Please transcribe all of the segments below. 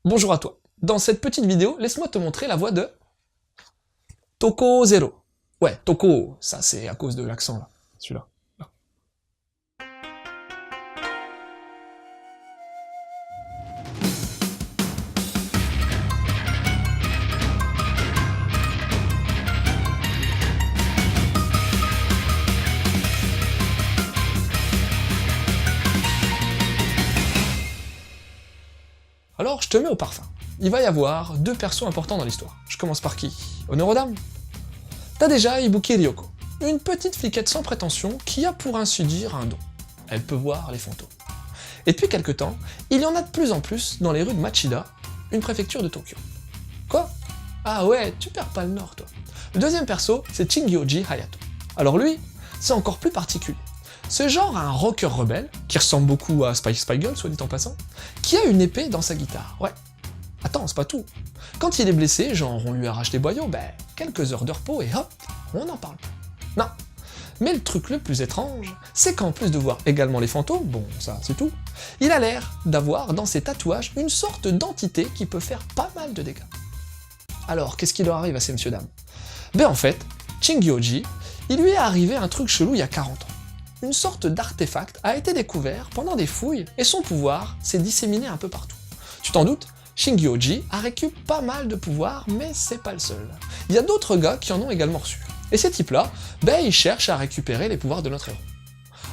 Bonjour à toi. Dans cette petite vidéo, laisse-moi te montrer la voix de Toko Zero. Ouais, Toko, ça c'est à cause de l'accent là, celui-là. Là. Alors, je te mets au parfum. Il va y avoir deux persos importants dans l'histoire. Je commence par qui? Honneur aux dames. T'as déjà Ibuki Ryoko, une petite fliquette sans prétention qui a pour ainsi dire un don. Elle peut voir les fantômes. Et depuis quelque temps, il y en a de plus en plus dans les rues de Machida, une préfecture de Tokyo. Quoi? Ah ouais, tu perds pas le nord toi. Le deuxième perso, c'est Shingyoji Hayato. Alors lui, c'est encore plus particulier. Ce genre a un rocker rebelle, qui ressemble beaucoup à Spike Spiegel, soit dit en passant, qui a une épée dans sa guitare. Ouais. Attends, c'est pas tout. Quand il est blessé, genre on lui arrache les boyaux, quelques heures de repos et hop, on n'en parle plus. Non. Mais le truc le plus étrange, c'est qu'en plus de voir également les fantômes, bon ça c'est tout, il a l'air d'avoir dans ses tatouages une sorte d'entité qui peut faire pas mal de dégâts. Alors, qu'est-ce qui leur arrive à ces messieurs dames? En fait, Shingyoji, il lui est arrivé un truc chelou il y a 40 ans. Une sorte d'artefact a été découvert pendant des fouilles et son pouvoir s'est disséminé un peu partout. Tu t'en doutes, Shingyoji a récupéré pas mal de pouvoirs, mais c'est pas le seul. Il y a d'autres gars qui en ont également reçu. Et ces types-là, ils cherchent à récupérer les pouvoirs de notre héros.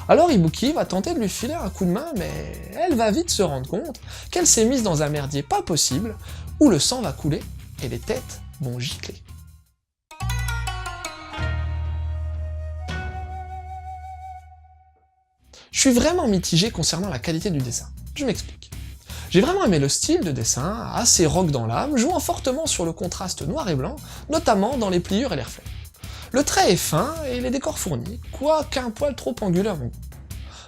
Alors Ibuki va tenter de lui filer un coup de main, mais elle va vite se rendre compte qu'elle s'est mise dans un merdier pas possible, où le sang va couler et les têtes vont gicler. Je suis vraiment mitigé concernant la qualité du dessin. Je m'explique. J'ai vraiment aimé le style de dessin, assez rock dans l'âme, jouant fortement sur le contraste noir et blanc, notamment dans les pliures et les reflets. Le trait est fin et les décors fournis, quoiqu'un poil trop anguleux à mon goût.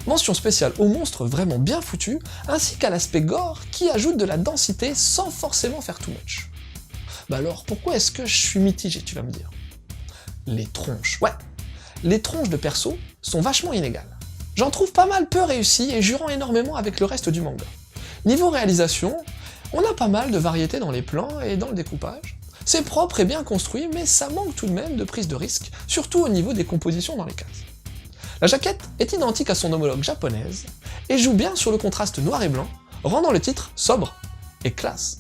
Mention spéciale aux monstres vraiment bien foutus, ainsi qu'à l'aspect gore qui ajoute de la densité sans forcément faire too much. Alors pourquoi est-ce que je suis mitigé, tu vas me dire? Les tronches, ouais. Les tronches de perso sont vachement inégales. J'en trouve pas mal peu réussi et jurant énormément avec le reste du manga. Niveau réalisation, on a pas mal de variétés dans les plans et dans le découpage. C'est propre et bien construit, mais ça manque tout de même de prise de risque, surtout au niveau des compositions dans les cases. La jaquette est identique à son homologue japonaise, et joue bien sur le contraste noir et blanc, rendant le titre sobre et classe.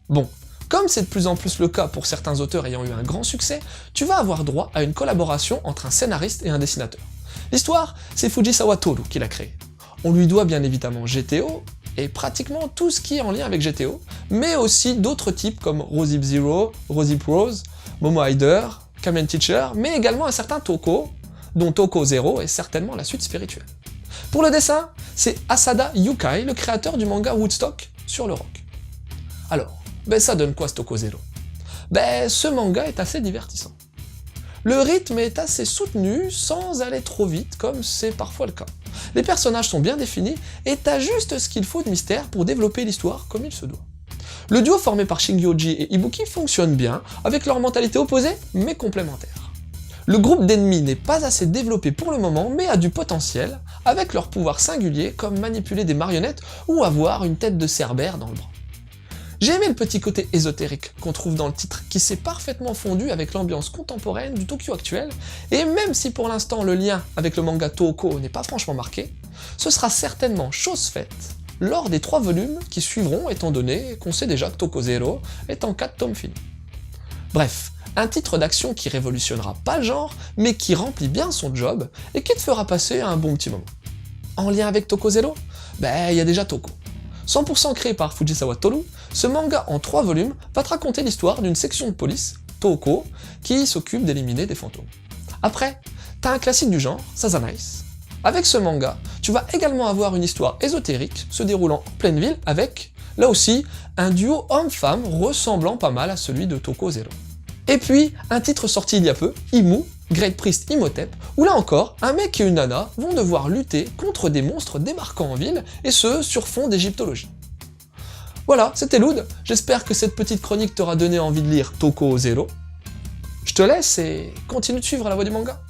Bon, comme c'est de plus en plus le cas pour certains auteurs ayant eu un grand succès, tu vas avoir droit à une collaboration entre un scénariste et un dessinateur. L'histoire, c'est Fujisawa Toru qui l'a créée. On lui doit bien évidemment GTO, et pratiquement tout ce qui est en lien avec GTO, mais aussi d'autres types comme Rosy Zero, Rosy Prose, Momo Hider, Kamen Teacher, mais également un certain Toko, dont Toko Zero est certainement la suite spirituelle. Pour le dessin, c'est Asada Yukai, le créateur du manga Woodstock sur le rock. Alors, ça donne quoi ce Toko Zero? Ce manga est assez divertissant. Le rythme est assez soutenu sans aller trop vite comme c'est parfois le cas. Les personnages sont bien définis et t'as juste ce qu'il faut de mystère pour développer l'histoire comme il se doit. Le duo formé par Shingyoji et Ibuki fonctionne bien, avec leur mentalité opposée mais complémentaire. Le groupe d'ennemis n'est pas assez développé pour le moment mais a du potentiel, avec leurs pouvoirs singuliers comme manipuler des marionnettes ou avoir une tête de cerbère dans le bras. J'ai aimé le petit côté ésotérique qu'on trouve dans le titre, qui s'est parfaitement fondu avec l'ambiance contemporaine du Tokyo actuel, et même si pour l'instant le lien avec le manga Touhouko n'est pas franchement marqué, ce sera certainement chose faite lors des 3 volumes qui suivront, étant donné qu'on sait déjà que Toko Zero est en 4 tomes finis. Bref, un titre d'action qui révolutionnera pas le genre, mais qui remplit bien son job, et qui te fera passer un bon petit moment. En lien avec Toko Zero? Il y a déjà Toko. 100% créé par Fujisawa Toru, ce manga en 3 volumes va te raconter l'histoire d'une section de police, Touhouko, qui s'occupe d'éliminer des fantômes. Après, t'as un classique du genre, Sazanais. Avec ce manga, tu vas également avoir une histoire ésotérique se déroulant en pleine ville avec, là aussi, un duo homme-femme ressemblant pas mal à celui de Toko Zero. Et puis, un titre sorti il y a peu, Imu, Great Priest Imhotep, où là encore, un mec et une nana vont devoir lutter contre des monstres débarquant en ville, et ce, sur fond d'égyptologie. Voilà, c'était Loud, j'espère que cette petite chronique t'aura donné envie de lire Toko Zero. Je te laisse et continue de suivre la voie du manga.